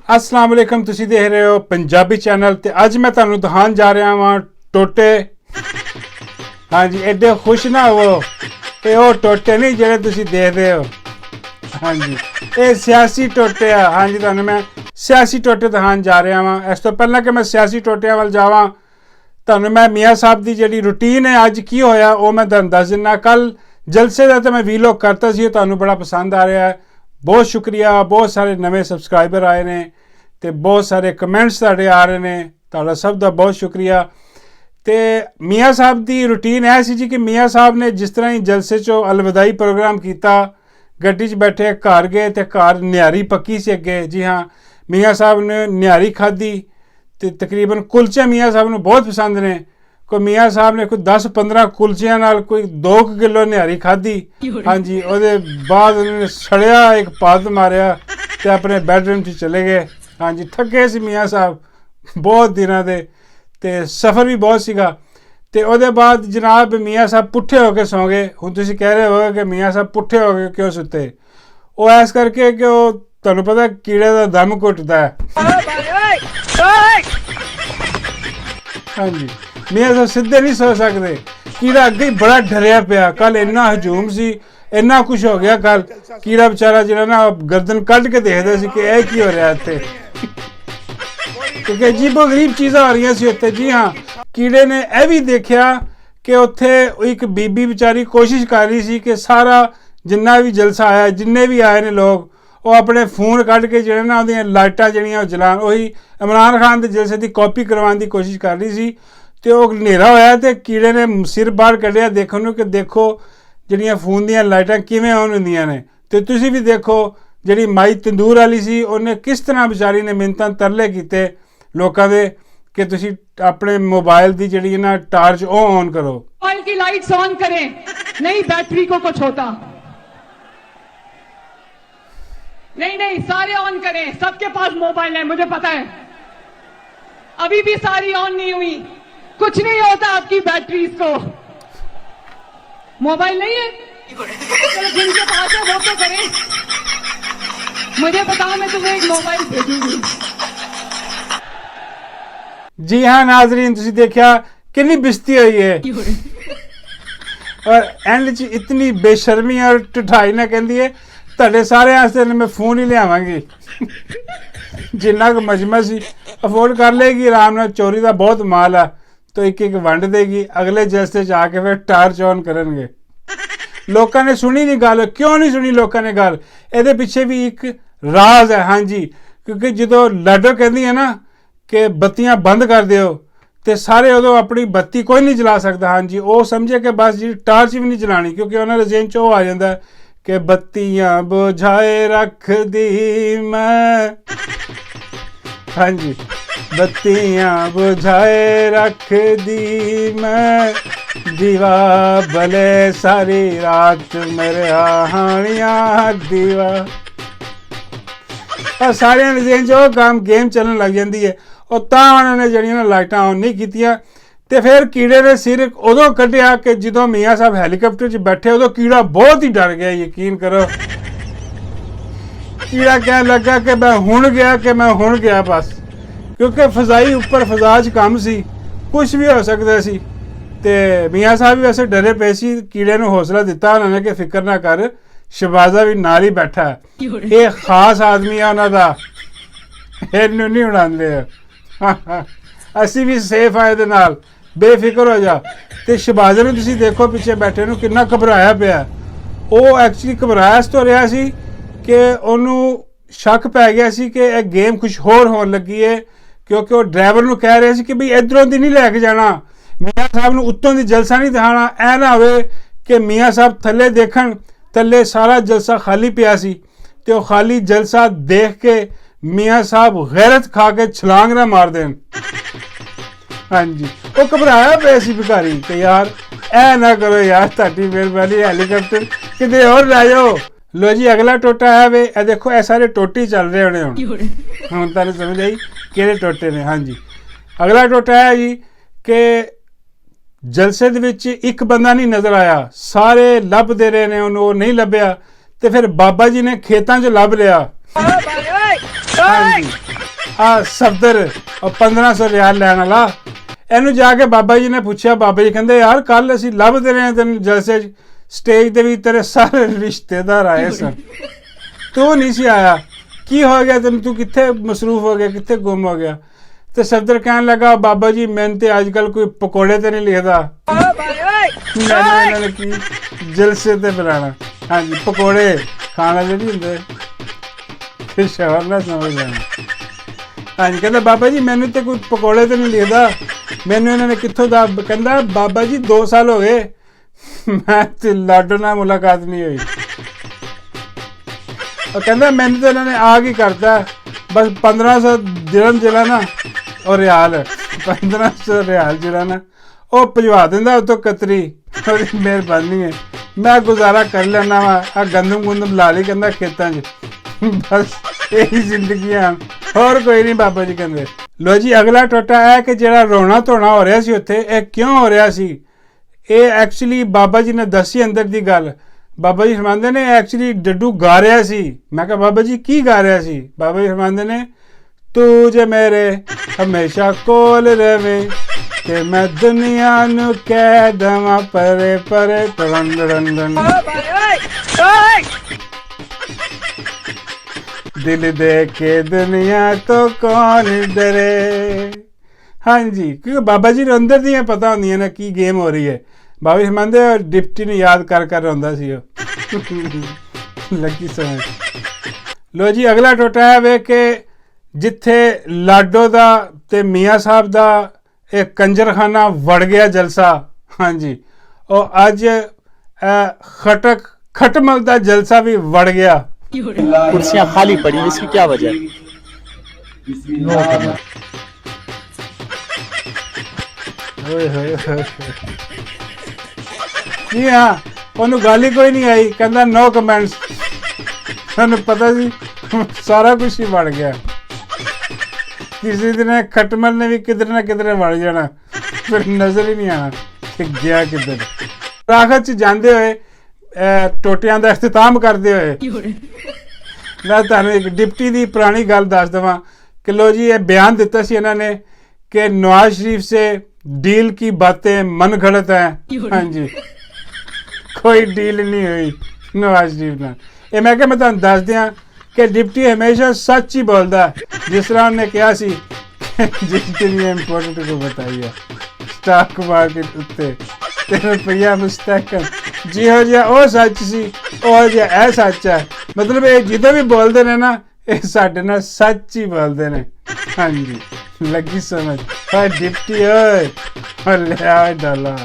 अस्सलाम वालेकुम, तुसी देख रहे हो पंजाबी चैनल। तो अज मैं तुहानू दिखान जा रहा वहाँ टोटे। हाँ जी, एडे खुश ना हो, ये टोटे नहीं जेडे तुसी देख रहे हो। हाँ जी, ये सियासी टोटे आ। हाँ जी, तुहानू मैं सियासी टोटे दिखान जा रहा वहाँ। इस तो पहला कि मैं सियासी टोटियां वाल जावां, तुहानू मैं मियाँ साहब की जी रूटीन है अज की होया वो मैं तुहानू दस दिना। कल जलसे का तो मैं वीलॉग करता सी, तुहानू बड़ा पसंद आ रहा है। बहुत शुक्रिया, बहुत सारे नवे सबसक्राइबर आए ने ते बहुत सारे कमेंट्स तुहाडे आ रहे ने, तुहाडा सब दा बहुत शुक्रिया। तो मियाँ साहब की रूटीन है सी जी कि मियाँ साहब ने जिस तरह ही जलसे चो अलविदाई प्रोग्राम किया, गड्डी च बैठे घर गए तो घर न्यारी पक्की सी अगे। जी हाँ, मियाँ साहब ने न्यारी खाधी तो तकरीबन कुलचे मियाँ साहब ने बहुत पसंद ने। कोई मियाँ साहब ने कोई 10-15 कुलचियां नाल कोई 2 किलो न्यारी खाधी। हाँ जी, उसके बाद उन्होंने सड़िया एक पाद मारिया तो अपने बैडरूम च चले गए। हाँ जी, थके सी मियाँ साहब बहुत दिनों के, तो सफ़र भी बहुत सीगा। तो उसके बाद जनाब मियाँ साहब पुट्ठे होके सौ गए। हुण तुसीं कह रहे हो कि मियाँ साहब पुट्ठे हो गए क्यों सुते? वो इस करके कि वो तुहानूं पता कीड़े का दम घुटदा है। हाँ जी, मियाँ साहब सीधे नहीं सो सकते, कीड़ा अगे ही बड़ा डरिया पिया। कल इन्ना हजूम सी, इन्ना कुछ हो गया। कल कीड़ा बेचारा जो ना गर्दन कट के देखते सी कि यह की हो रहा इत्थे, क्योंकि अजीबो गरीब चीज़ां हो रही सी उत्थे। जी हाँ, कीड़े ने यह भी देखा कि उत्थे एक बीबी बेचारी कोशिश कर रही सी कि सारा जिन्ना भी जलसा आया, जिन्ने भी आए ने लोग, वो अपने फोन कढ़ के जो ना उहदियां लाइटां जड़ियां जलान, वही इमरान खान के जलसे की कॉपी करवाने की कोशिश कर रही सी। तो वह हनेरा होया तो कीड़े ने सिर बाहर कढ़िया देखने नूं कि देखो जड़ियां फोन दियां लाइटां किवें ऑन हुंदियां ने। तो तुसीं भी देखो जिहड़ी माई तंदूर वाली सी, उन्हें किस तरह बेचारी ने मिन्नतां तरले कीते लोकां दे कि तुसीं अपने मोबाइल की जिहड़ी ना टार्च ऑन करो, मोबाइल की लाइट्स ऑन करें, नहीं बैटरी को कुछ होता। नहीं सारे ऑन करें, सबके पास मोबाइल है, मुझे पता है। अभी भी सारी ऑन नहीं हुई, कुछ नहीं होता आपकी बैटरीज को। मोबाइल नहीं है, चलो जिनके पास है वो तो करें। मुझे बताओ, मैं तुम्हें एक मोबाइल भेजूंगी। जी हाँ नाजरीन, तुसीं देखा कितनी बिस्ती हुई है। और एंड च इतनी बेशर्मी और ढिठाई ना कहती है तुहाडे सारे वास्ते मैं फोन ही लियावांगी। जिन्ना को मजमा सी अफोर्ड कर लेगी आराम नाल। चोरी का बहुत माल है तो एक एक वंड देगी, अगले जलसे च आके फिर टार्च ऑन करनगे। लोगों ने सुनी नहीं गल, क्यों नहीं सुनी लोगों ने गल? ये पिछे भी एक राज है। हाँ जी, क्योंकि जो लाडो कहती है ना कि बत्तियां बंद कर दो, तो सारे उदों अपनी बत्ती कोई नहीं जला सकता। हाँ जी, वो समझे कि बस जी टार्च भी नहीं जलानी, क्योंकि उन्होंने जेन च आ जाता है कि बत्तियां बुझाए रख दी मैं। हाँ जी, बत्तियां बुझाए रख दी मैं, दीवा भले सारी रात मेरे हानिया दीवा। और सारे जेन जो काम गेम चलन लग जाती है, और उन्होंने जड़ियां लाइटां ऑन नहीं कीतियां। तो फिर कीड़े ने सिर उदों कढ़िया कि जो मियाँ साहब हैलीकॉप्टर च बैठे, उदों कीड़ा बहुत ही डर गया। यकीन करो, कीड़ा कह लगा कि मैं हुण गया बस, क्योंकि फजाई उपर फजा च कम सी, कुछ भी हो सकता सी। ते मियाँ साहब भी वैसे डरे पे सी, कीड़े ने हौसला दिता उन्होंने कि फिक्र ना कर, शहबाजा भी नाल ही बैठा है, ये खास आदमी है उन्हों का, इनू नहीं उड़ाते। असी भी सेफ आए दे नाल, बेफिक्र हो जा। तो शहबाजे ने तुसीं देखो पिछे बैठे नूं कितना घबराया पिया। वो एक्चुअली घबराया इस तो रहा सी कि उन्होंने शक पै गया सी कि यह गेम कुछ होर होन लगी है, क्योंकि वो ड्राइवर नूं कह रहे सी कि बई इधरों दी नहीं लैके जाना, मियाँ साहब नूं उत्तों दी जलसा नहीं दिखाना। ऐ ना होवे कि मियाँ साहब थल्ले देखण, थल्ले सारा जलसा खाली पिया सी, तो खाली जलसा देख के मियाँ साहब गैरत खा के छलांग ना मार देन। हाँ जी, वो घबराया पे सी भिखारी कि यार ऐ ना करो यार, ताड़ी मेहरबानी, हैलीकॉप्टर कितने और लै जाओ। लो जी, अगला टोटा है वे, ए देखो ए सारे टोटे चल रहे होने हुण तुहानूं समझ आई किहड़े टोटे ने। हाँ जी, अगला टोटा है जी कि जलसे दे विच एक बंदा नहीं नज़र आया, सारे लभदे रहे ने, उन्होंने नहीं लभ्या। तो फिर बाबा जी ने खेतों च लभ लिया। हाँ जी, ਆ ਸਫਦਰ ਉਹ 1500 ਰਿਆਲ ਲੈਣ ਵਾਲਾ। ਇਹਨੂੰ ਜਾ ਕੇ ਬਾਬਾ ਜੀ ਨੇ ਪੁੱਛਿਆ, ਬਾਬਾ ਜੀ ਕਹਿੰਦੇ ਯਾਰ ਕੱਲ ਅਸੀਂ ਲੱਭਦੇ ਰਹੇ ਤੈਨੂੰ ਜਲਸੇ 'ਚ, ਸਟੇਜ ਤੇ ਵੀ ਤੇਰੇ ਸਾਰੇ ਰਿਸ਼ਤੇਦਾਰ ਆਏ ਸਨ, ਤੂੰ ਨਹੀਂ ਸੀ ਆਇਆ, ਕੀ ਹੋ ਗਿਆ ਤੈਨੂੰ, ਤੂੰ ਕਿੱਥੇ ਮਸਰੂਫ ਹੋ ਗਿਆ, ਕਿੱਥੇ ਗੁੰਮ ਹੋ ਗਿਆ। ਤੇ ਸਫਦਰ ਕਹਿਣ ਲੱਗਾ ਬਾਬਾ ਜੀ ਮੈਨੂੰ ਤੇ ਅੱਜ ਕੱਲ ਕੋਈ ਪਕੌੜੇ ਤੇ ਨਹੀਂ ਲਿਖਦਾ, ਮੈਨੂੰ ਇਹਨਾਂ ਨੇ ਕੀ ਜਲਸੇ ਤੇ ਬਣਾਣਾ। ਹਾਂਜੀ ਪਕੌੜੇ ਖਾਣਾ ਜਿਹੜੀ ਹੁੰਦੇ ਫਿਰ ਸ਼ਹਿਰ ਨਾ ਸਮਝ ਲੈਣਾ। ਹਾਂਜੀ ਕਹਿੰਦਾ ਬਾਬਾ ਜੀ ਮੈਨੂੰ ਤੇ ਕੋਈ ਪਕੌੜੇ ਤੇ ਨਹੀਂ ਲਿਖਦਾ, ਮੈਨੂੰ ਇਹਨਾਂ ਨੇ ਕਿੱਥੋਂ ਦਾ। ਕਹਿੰਦਾ ਬਾਬਾ ਜੀ 2 ਸਾਲ ਹੋ ਗਏ ਮੈਂ ਤੇ ਲਾਡੋ ਨਾਲ ਮੁਲਾਕਾਤ ਨਹੀਂ ਹੋਈ। ਉਹ ਕਹਿੰਦਾ ਮੈਨੂੰ ਤਾਂ ਇਹਨਾਂ ਨੇ ਆ ਕੀ ਕਰਤਾ, ਬਸ 1500 ਦਿਰਹਮ ਜਿਹੜਾ ਨਾ ਉਹ ਰਿਆਲ 1500 ਰਿਆਲ ਜਿਹੜਾ ਨਾ ਉਹ ਭਜਵਾ ਦਿੰਦਾ ਉਤੋਂ ਕਤਰੀ, ਉਹਦੀ ਮਿਹਰਬਾਨੀ ਹੈ, ਮੈਂ ਗੁਜ਼ਾਰਾ ਕਰ ਲੈਣਾ ਵਾ, ਆ ਗੰਦਮ ਗੁੰਦਮ ਲਾ ਲਈ ਕਹਿੰਦਾ ਖੇਤਾਂ 'ਚ, ਬਸ ਇਹੀ ਜ਼ਿੰਦਗੀ ਆ, ਹੋਰ ਕੋਈ ਨਹੀਂ ਬਾਬਾ ਜੀ ਕਹਿੰਦੇ। ਲੋ ਜੀ ਅਗਲਾ ਟੋਟਾ ਹੈ ਕਿ ਜਿਹੜਾ ਰੋਣਾ ਧੋਣਾ ਹੋ ਰਿਹਾ ਸੀ ਉੱਥੇ, ਇਹ ਕਿਉਂ ਹੋ ਰਿਹਾ ਸੀ। ਇਹ ਐਕਚੁਅਲੀ ਬਾਬਾ ਜੀ ਨੇ ਦੱਸੀ ਅੰਦਰ ਦੀ ਗੱਲ। ਬਾਬਾ ਜੀ ਫਰਮਾਉਂਦੇ ਨੇ ਐਕਚੁਅਲੀ ਡੱਡੂ ਗਾ ਰਿਹਾ ਸੀ। ਮੈਂ ਕਿਹਾ ਬਾਬਾ ਜੀ ਕੀ ਗਾ ਰਿਹਾ ਸੀ। ਬਾਬਾ ਜੀ ਫਰਮਾਉਂਦੇ ਨੇ ਤੂੰ ਜੇ ਮੇਰੇ ਹਮੇਸ਼ਾ ਕੋਲ ਰਵੇ ਤੇ ਮੈਂ ਦੁਨੀਆ ਨੂੰ ਕਹਿ ਦਵਾਂ ਪਰੇ ਪਰੇ ਟਰਨ ਟਰਨ ਦਿਲ ਦੇ ਕੇ ਦੁਨੀਆ ਤੋਂ ਕੌਣ ਡਰੇ। ਹਾਂਜੀ ਕਿਉਂਕਿ ਬਾਬਾ ਜੀ ਨੂੰ ਅੰਦਰ ਦੀਆਂ ਪਤਾ ਹੁੰਦੀਆਂ ਨੇ ਕੀ ਗੇਮ ਹੋ ਰਹੀ ਹੈ। ਬਾਬਾ ਜੀ ਮੰਨਦੇ ਡਿਪਟੀ ਨੂੰ ਯਾਦ ਕਰ ਕਰ ਰੋਂਦਾ ਸੀ ਉਹ ਲੱਗੀ ਸਮਝ। ਲੋ ਜੀ ਅਗਲਾ ਟੋਟਾ ਹੈ ਵੇ ਕਿ ਜਿੱਥੇ ਲਾਡੋ ਦਾ ਤੇ ਮੀਆਂ ਸਾਹਿਬ ਦਾ ਇਹ ਕੰਜਰਖਾਨਾ ਵੜ ਗਿਆ ਜਲਸਾ। ਹਾਂਜੀ ਉਹ ਅੱਜ खटमल ਦਾ जलसा भी वड़ गया। कुर्सियां खाली पड़ी, इसकी क्या वजह है? जी हाँ ਉਹਨੂੰ ਗੱਲ ਹੀ ਕੋਈ ਨਹੀਂ ਆਈ, ਕਹਿੰਦਾ ਨੋ ਕਮੈਂਟਸ। ਤੁਹਾਨੂੰ ਪਤਾ ਸੀ ਸਾਰਾ ਕੁਝ ਹੀ ਵੜ ਗਿਆ। ਕਿਸੇ ਦਿਨ ਖਟਮਲ ਨੇ ਵੀ ਕਿਧਰ ਨਾ ਕਿਧਰ ਵੜ ਜਾਣਾ, ਫਿਰ ਨਜ਼ਰ ਹੀ ਨਹੀਂ ਆਣਾ ਕਿ ਗਿਆ ਕਿੱਧਰ। ਰਾਖਤ ਚ ਜਾਂਦੇ ਹੋਏ ਟੋਟਿਆਂ ਦਾ ਇਖਤਤਾਮ ਕਰਦੇ ਹੋਏ ਮੈਂ ਤੁਹਾਨੂੰ ਇੱਕ ਡਿਪਟੀ ਦੀ ਪੁਰਾਣੀ ਗੱਲ ਦੱਸ ਦੇਵਾਂ ਕਿ ਲੋ ਜੀ ਇਹ ਬਿਆਨ ਦਿੱਤਾ ਸੀ ਇਹਨਾਂ ਨੇ ਕਿ नवाज शरीफ से डील की बातें मन घड़त है। हाँ जी कोई डील नहीं हुई नवाज शरीफ ਨਾਲ। ਇਹ ਮੈਂ ਕਿਹਾ ਮੈਂ ਤੁਹਾਨੂੰ ਦੱਸ ਦਿਆਂ ਕਿ ਡਿਪਟੀ ਹਮੇਸ਼ਾ ਸੱਚ ਹੀ ਬੋਲਦਾ, ਜਿਸ ਤਰ੍ਹਾਂ ਉਹਨੇ ਕਿਹਾ ਸੀ ਜਿਸ ਦਿਨ ਇਹ ਇੰਪੋਰਟੈਂਟ ਕੋ ਬਤਾਈਆ ਸਟਾਕ ਮਾਰਕੀਟ ਉੱਤੇ ਤੇ ਰੁਪਈਆ ਮੁਸਤਕਮ ਜਿਹੋ ਜਿਹਾ ਉਹ ਸੱਚ ਸੀ ਉਹ ਜਿਹਾ ਇਹ ਸੱਚ ਹੈ। ਮਤਲਬ ਇਹ ਜਦੋਂ ਵੀ ਬੋਲਦੇ ਨੇ ਨਾ ਇਹ ਸਾਡੇ ਨਾਲ ਸੱਚ ਹੀ ਬੋਲਦੇ ਨੇ। ਹਾਂਜੀ ਲੱਗੀ ਸਮਝ। ਹਾਂ ਡਿਪਟੀ ਓਏ ਲਿਆ ਡਾਲਾ।